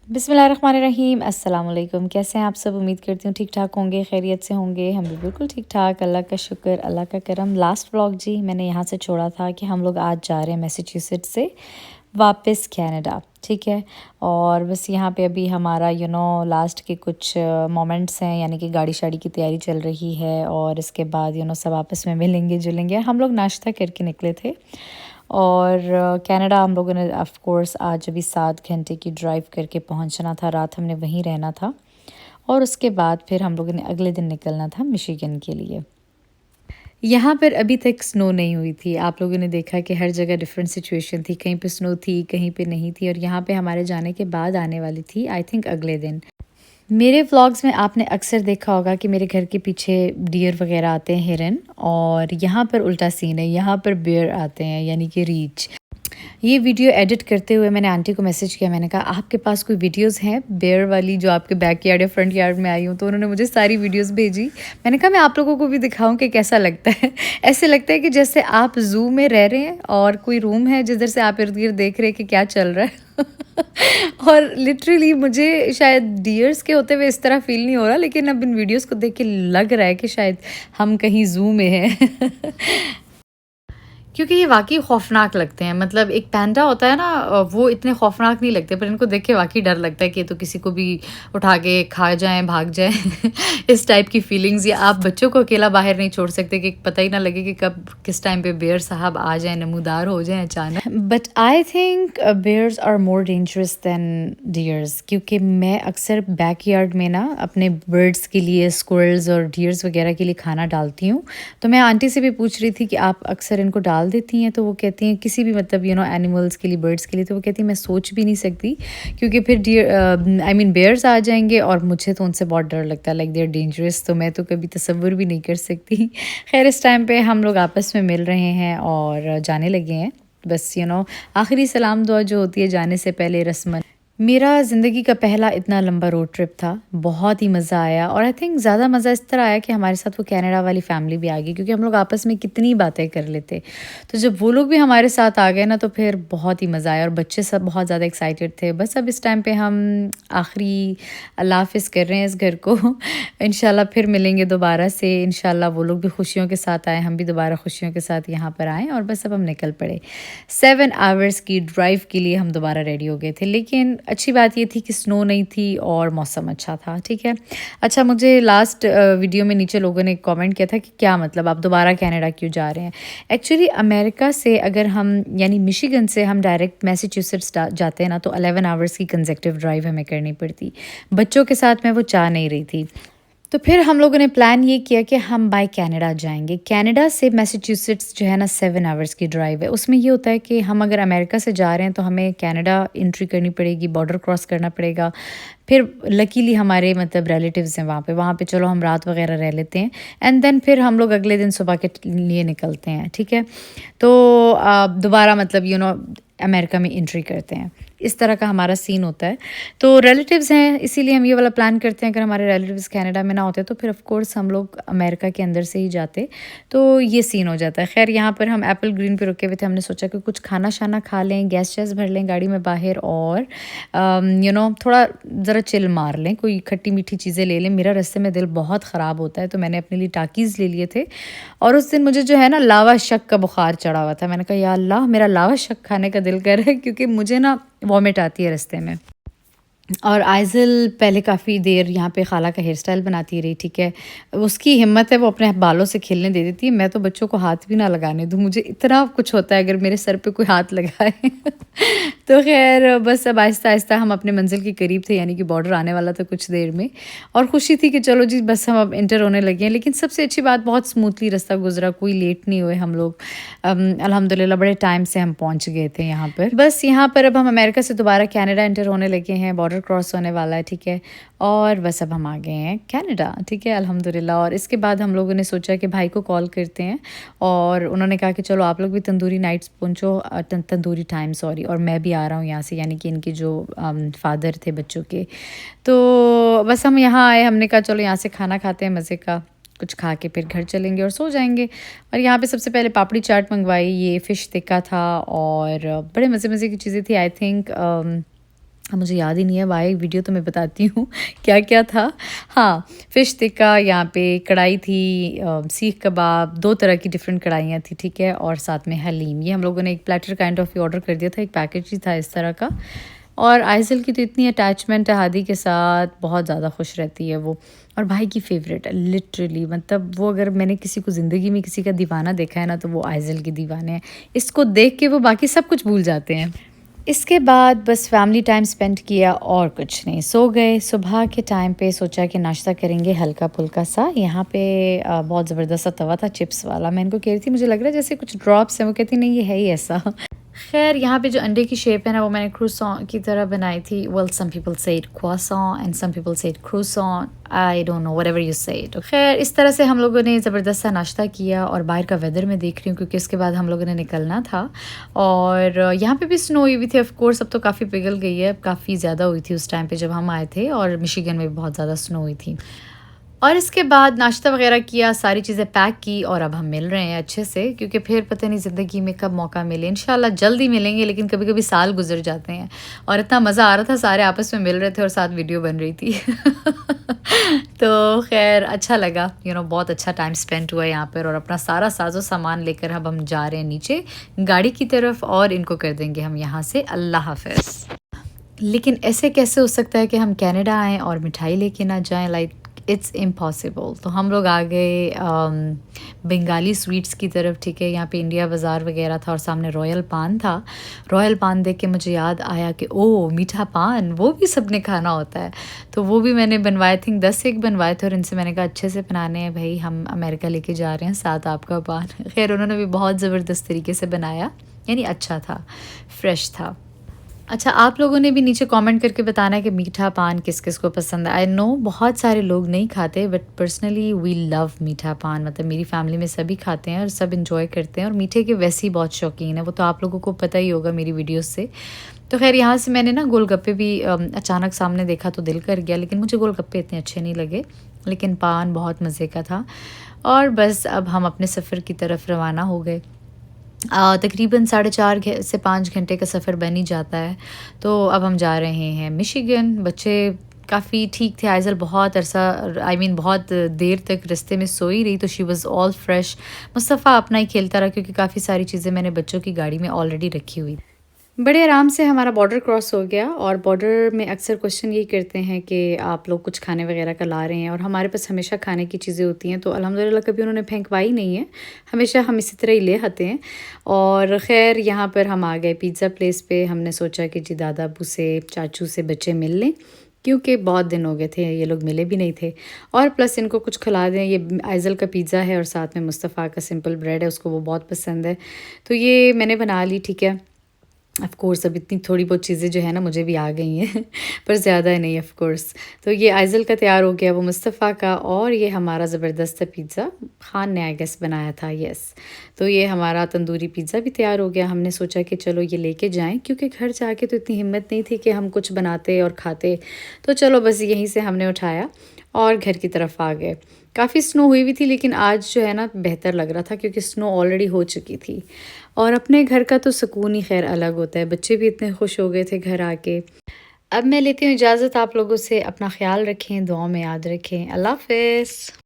बिस्मिल्लाहिर्रहमानिर्रहीम अस्सलाम वालेकुम। कैसे हैं आप सब? उम्मीद करती हूँ ठीक ठाक होंगे, खैरियत से होंगे। हम भी बिल्कुल ठीक ठाक, अल्लाह का शुक्र, अल्लाह का करम। लास्ट व्लॉग जी मैंने यहाँ से छोड़ा था कि हम लोग आज जा रहे हैं मैसाचुसेट्स से वापस कनाडा, ठीक है। और बस यहाँ पे अभी हमारा लास्ट के कुछ मोमेंट्स हैं, यानी कि गाड़ी शाड़ी की तैयारी चल रही है और इसके बाद सब आपस में मिलेंगे जुलेंगे। हम लोग नाश्ता करके निकले थे और कनाडा हम लोगों ने ऑफ कोर्स आज अभी 7 घंटे की ड्राइव करके पहुंचना था। रात हमने वहीं रहना था और उसके बाद फिर हम लोगों ने अगले दिन निकलना था मिशिगन के लिए। यहाँ पर अभी तक स्नो नहीं हुई थी। आप लोगों ने देखा कि हर जगह डिफरेंट सिचुएशन थी, कहीं पे स्नो थी, कहीं पे नहीं थी। और यहाँ पे हमारे जाने के बाद आने वाली थी, आई थिंक अगले दिन। मेरे व्लॉग्स में आपने अक्सर देखा होगा कि मेरे घर के पीछे डियर वगैरह आते हैं, हिरन। और यहाँ पर उल्टा सीन है, यहाँ पर बेयर आते हैं, यानी कि रीछ। ये वीडियो एडिट करते हुए मैंने आंटी को मैसेज किया। मैंने कहा आपके पास कोई वीडियोस हैं बेयर वाली जो आपके बैक यार्ड या फ्रंट यार्ड में आई हूँ? तो उन्होंने मुझे सारी वीडियोस भेजी। मैंने कहा मैं आप लोगों को भी दिखाऊं कि कैसा लगता है। ऐसे लगता है कि जैसे आप जू में रह रहे हैं और कोई रूम है जिधर से आप इर्द गिर्द देख रहे हैं कि क्या चल रहा है। और लिटरली मुझे शायद डियर्स के होते हुए इस तरह फील नहीं हो रहा, लेकिन अब इन वीडियोस को देख के लग रहा है कि शायद हम कहीं जू में हैं। क्योंकि ये वाक़ई ख़ौफ़नाक लगते हैं। मतलब एक पैंडा होता है ना, वो इतने ख़ौफ़नाक नहीं लगते, पर इनको देख के वाक़ई डर लगता है कि ये तो किसी को भी उठा के खा जाएँ, भाग जाएँ। इस टाइप की फ़ीलिंग्स। या आप बच्चों को अकेला बाहर नहीं छोड़ सकते कि पता ही ना लगे कि कब किस टाइम पे बेयर साहब आ जाएँ, नमूदार हो जाएँ अचानक। But I think bears are more dangerous than deers, क्योंकि मैं अक्सर बैकयार्ड में ना अपने बर्ड्स के लिए, स्क्विरल्स और डियर्स वगैरह के लिए खाना डालती हूँ। तो मैं आंटी से भी पूछ रही थी कि आप अक्सर इनको डाल देती हैं? तो वो कहती हैं किसी भी मतलब एनिमल्स के लिए, बर्ड्स के लिए। तो वो कहती हैं मैं सोच भी नहीं सकती, क्योंकि फिर डियर आई मीन बेयर्स आ जाएंगे और मुझे तो उनसे बहुत डर लगता है, लाइक दे आर डेंजरस। तो मैं तो कभी तसव्वुर भी नहीं कर सकती। खैर इस टाइम पे हम लोग आपस में मिल रहे हैं और जाने लगे हैं। बस आखिरी सलाम दुआ जो होती है जाने से पहले रस्मन। मेरा ज़िंदगी का पहला इतना लंबा रोड ट्रिप था, बहुत ही मज़ा आया। और आई थिंक ज़्यादा मज़ा इस तरह आया कि हमारे साथ वो कनाडा वाली फैमिली भी आ गई, क्योंकि हम लोग आपस में कितनी बातें कर लेते। तो जब वो लोग भी हमारे साथ आ गए ना, तो फिर बहुत ही मज़ा आया और बच्चे सब बहुत ज़्यादा एक्साइटेड थे। बस अब इस टाइम पे हम आखिरी अल्लाह हाफ़िज़ कर रहे हैं इस घर को। इंशाल्लाह फिर मिलेंगे दोबारा से। इंशाल्लाह वो लोग भी खुशियों के साथ आए, हम भी दोबारा खुशियों के साथ यहाँ पर आएँ। और बस अब हम निकल पड़े। 7 आवर्स की ड्राइव के लिए हम दोबारा रेडी हो गए थे। लेकिन अच्छी बात ये थी कि स्नो नहीं थी और मौसम अच्छा था, ठीक है। अच्छा, मुझे लास्ट वीडियो में नीचे लोगों ने कमेंट किया था कि क्या मतलब आप दोबारा कनाडा क्यों जा रहे हैं? एक्चुअली अमेरिका से अगर हम यानी मिशिगन से हम डायरेक्ट मैसाचुसेट्स जाते हैं ना, तो 11 आवर्स की कंसेक्टिव ड्राइव हमें करनी पड़ती। बच्चों के साथ मैं वो चाह नहीं रही थी। तो फिर हम लोगों ने प्लान ये किया कि हम बाय कनाडा जाएंगे। कनाडा से मैसाचुसेट्स जो है ना 7 आवर्स की ड्राइव है। उसमें ये होता है कि हम अगर अमेरिका से जा रहे हैं तो हमें कनाडा एंट्री करनी पड़ेगी, बॉर्डर क्रॉस करना पड़ेगा। फिर लकीली हमारे मतलब रिलेटिव्स हैं वहाँ पे चलो हम रात वगैरह रह लेते हैं। एंड देन फिर हम लोग अगले दिन सुबह के लिए निकलते हैं, ठीक है। तो दोबारा मतलब अमेरिका में एंट्री करते हैं। इस तरह का हमारा सीन होता है। तो रिलेटिव्स हैं, इसीलिए हम ये वाला प्लान करते हैं। अगर हमारे रिलेटिव्स कनाडा में ना होते तो फिर ऑफ कोर्स हम लोग अमेरिका के अंदर से ही जाते। तो ये सीन हो जाता है। खैर यहाँ पर हम एप्पल ग्रीन पे रुके हुए थे। हमने सोचा कि कुछ खाना शाना खा लें, गैस शैस भर लें गाड़ी में बाहर और थोड़ा ज़रा चिल मार लें, कोई खट्टी मीठी चीज़ें ले लें। मेरा रास्ते में दिल बहुत ख़राब होता है, तो मैंने अपने लिए टाकीज़ ले लिए थे। और उस दिन मुझे जो है ना लावा शक का बुखार चढ़ा हुआ था। मैंने कहा या अल्लाह मेरा लावा शक खाने का दिल कर रहा है, क्योंकि मुझे ना वॉमिट आती है रास्ते में। और आइज़ल पहले काफ़ी देर यहाँ पे खाला का हेयर स्टाइल बनाती रही, ठीक है। उसकी हिम्मत है वो अपने बालों से खेलने दे देती है। मैं तो बच्चों को हाथ भी ना लगाने दूँ, मुझे इतना कुछ होता है अगर मेरे सर पे कोई हाथ लगाए। तो खैर बस अब आहिस्ता आहिस्ता हम अपने मंजिल के करीब थे, यानी कि बॉर्डर आने वाला था कुछ देर में। और खुशी थी कि चलो जी बस हम अब इंटर होने लगे हैं। लेकिन सबसे अच्छी बात, बहुत स्मूथली रास्ता गुजरा, कोई लेट नहीं हुए हम लोग। अल्हम्दुलिल्लाह बड़े टाइम से हम पहुँच गए थे यहाँ पर। बस यहाँ पर अब हम अमेरिका से दोबारा कनाडा एंटर होने लगे हैं, बॉर्डर क्रॉस होने वाला है, ठीक है। और बस अब हम आ गए हैं कनाडा, ठीक है, अल्हम्दुलिल्लाह। और इसके बाद हम लोगों ने सोचा कि भाई को कॉल करते हैं और उन्होंने कहा कि चलो आप लोग भी तंदूरी नाइट्स पहुँचो, तंदूरी टाइम सॉरी, और मैं भी आ रहा हूँ यहाँ से, यानी कि इनके जो फादर थे बच्चों के। तो बस हम यहाँ आए, हमने कहा चलो यहाँ से खाना खाते हैं मज़े का, कुछ खा के फिर घर चलेंगे और सो जाएंगे। और यहाँ पे सबसे पहले पापड़ी चाट मंगवाई, ये फ़िश टिक्का था और बड़े मज़े मज़े की चीज़ें थी। आई थिंक मुझे याद ही नहीं है, वाई वीडियो तो मैं बताती हूँ क्या क्या था। हाँ, फ़िश टिक्का, यहाँ पे कढ़ाई थी, सीख कबाब, 2 तरह की डिफ़रेंट कढ़ाइयाँ थी, ठीक है, और साथ में हलीम। ये हम लोगों ने एक platter kind of he order कर दिया था, एक पैकेज ही था इस तरह का। और आइज़ल की तो इतनी अटैचमेंट है हादी के साथ, बहुत ज़्यादा खुश रहती है वो, और भाई की फ़ेवरेट है लिटरली। मतलब वो अगर मैंने किसी को ज़िंदगी में किसी का दीवाना देखा है ना, तो वो आइज़ल के दीवाने हैं। इसको देख के वो बाकी सब कुछ भूल जाते हैं। इसके बाद बस फैमिली टाइम स्पेंड किया और कुछ नहीं, सो गए। सुबह के टाइम पे सोचा कि नाश्ता करेंगे हल्का-फुल्का सा। यहाँ पे बहुत ज़बरदस्त सा तवा था चिप्स वाला। मैं इनको कह रही थी मुझे लग रहा है जैसे कुछ ड्रॉप्स हैं, वो कहती नहीं ये है ही ऐसा। ख़ैर यहाँ पे जो अंडे की शेप है ना, वो मैंने क्रूसॉन की तरह बनाई थी। Well some people say it croissant and some people say it croissant, I don't know whatever you say it. ख़ैर इस तरह से हम लोगों ने ज़बरदस्त सा नाश्ता किया, और बाहर का वेदर मैं देख रही हूँ क्योंकि इसके बाद हम लोगों ने निकलना था। और यहाँ पे भी स्नो हुई हुई थी ऑफ कोर्स, अब तो काफ़ी पिघल गई है, काफ़ी ज़्यादा हुई थी उस टाइम पे जब हम आए थे, और मिशिगन में भी बहुत ज़्यादा स्नो हुई थी। और इसके बाद नाश्ता वगैरह किया, सारी चीज़ें पैक की, और अब हम मिल रहे हैं अच्छे से, क्योंकि फिर पता नहीं ज़िंदगी में कब मौका मिले। इंशाल्लाह जल्द ही मिलेंगे, लेकिन कभी-कभी साल गुजर जाते हैं। और इतना मज़ा आ रहा था, सारे आपस में मिल रहे थे और साथ वीडियो बन रही थी। तो खैर अच्छा लगा, बहुत अच्छा टाइम स्पेंड हुआ यहाँ पर। और अपना सारा साजो सामान लेकर अब हम जा रहे हैं नीचे गाड़ी की तरफ, और इनको कर देंगे हम यहाँ से अल्लाह हाफ़िज़। लेकिन ऐसे कैसे हो सकता है कि हम कनाडा आएँ और मिठाई लेके ना जाएँ, लाइक इट्स इम्पॉसिबल। तो हम लोग आ गए बंगाली स्वीट्स की तरफ, ठीक है। यहाँ पे इंडिया बाज़ार वगैरह था, और सामने रॉयल पान था। रॉयल पान देख के मुझे याद आया कि ओह मीठा पान वो भी सबने खाना होता है। तो वो भी मैंने बनवाए, थिंक 10 एक बनवाए थे, और इनसे मैंने कहा अच्छे से बनाने हैं भाई, हम अमेरिका लेके जा रहे हैं, साथ आपका पान। खैर उन्होंने भी बहुत ज़बरदस्त तरीके से बनाया, यानी अच्छा था, फ्रेश था। अच्छा, आप लोगों ने भी नीचे कमेंट करके बताना है कि मीठा पान किस-किस को पसंद है। आई नो बहुत सारे लोग नहीं खाते, बट पर्सनली वी लव मीठा पान। मतलब मेरी फैमिली में सभी खाते हैं और सब एंजॉय करते हैं, और मीठे के वैसे ही बहुत शौकीन है, वो तो आप लोगों को पता ही होगा मेरी वीडियोस से। तो खैर यहाँ से मैंने ना गोलगप्पे भी अचानक सामने देखा तो दिल कर गया, लेकिन मुझे गोलगप्पे इतने अच्छे नहीं लगे, लेकिन पान बहुत मज़े का था। और बस अब हम अपने सफ़र की तरफ रवाना हो गए। तकरीबन 4.5 से 5 घंटे का सफ़र बन ही जाता है। तो अब हम जा रहे हैं मिशिगन। बच्चे काफ़ी ठीक थे, आइज़ल बहुत अरसा, आई मीन बहुत देर तक रास्ते में सोई रही, तो she was all fresh. Mustafa अपना ही खेलता रहा, क्योंकि काफ़ी सारी चीज़ें मैंने बच्चों की गाड़ी में ऑलरेडी रखी हुई। बड़े आराम से हमारा बॉर्डर क्रॉस हो गया, और बॉर्डर में अक्सर क्वेश्चन यही करते हैं कि आप लोग कुछ खाने वगैरह का ला रहे हैं, और हमारे पास हमेशा खाने की चीज़ें होती हैं, तो अल्हम्दुलिल्लाह कभी उन्होंने फेंकवाई नहीं है, हमेशा हम इसी तरह ही ले आते हैं। और ख़ैर यहाँ पर हम आ गए पिज़्ज़ा प्लेस पे। हमने सोचा कि जी दादा अबू से, चाचू से बच्चे मिल लें, क्योंकि बहुत दिन हो गए थे ये लोग मिले भी नहीं थे, और प्लस इनको कुछ खिला दें। ये आइज़ल का पिज़्ज़ा है, और साथ में मुस्तफ़ा का सिंपल ब्रेड है, उसको वो बहुत पसंद है, तो ये मैंने बना ली, ठीक है। ऑफ़ कोर्स अब इतनी थोड़ी बहुत चीज़ें जो है ना मुझे भी आ गई हैं, पर ज़्यादा नहीं ऑफ़ कोर्स। तो ये आइज़ल का तैयार हो गया, वो मुस्तफ़ा का, और ये हमारा ज़बरदस्त पिज़्ज़ा खान ने आई गेस बनाया था, येस। तो ये हमारा तंदूरी पिज़्ज़ा भी तैयार हो गया। हमने सोचा कि चलो ये लेके जाएँ, क्योंकि घर जाके तो इतनी हिम्मत नहीं थी कि हम कुछ बनाते और खाते, तो चलो बस यहीं से हमने उठाया और घर की तरफ आ गए। काफ़ी स्नो हुई हुई थी, लेकिन आज जो है ना बेहतर लग रहा था, क्योंकि स्नो ऑलरेडी हो चुकी थी। और अपने घर का तो सुकून ही खैर अलग होता है। बच्चे भी इतने खुश हो गए थे घर आके। अब मैं लेती हूँ इजाज़त आप लोगों से। अपना ख़्याल रखें, दुआओं में याद रखें। अल्लाह हाफ़िज़।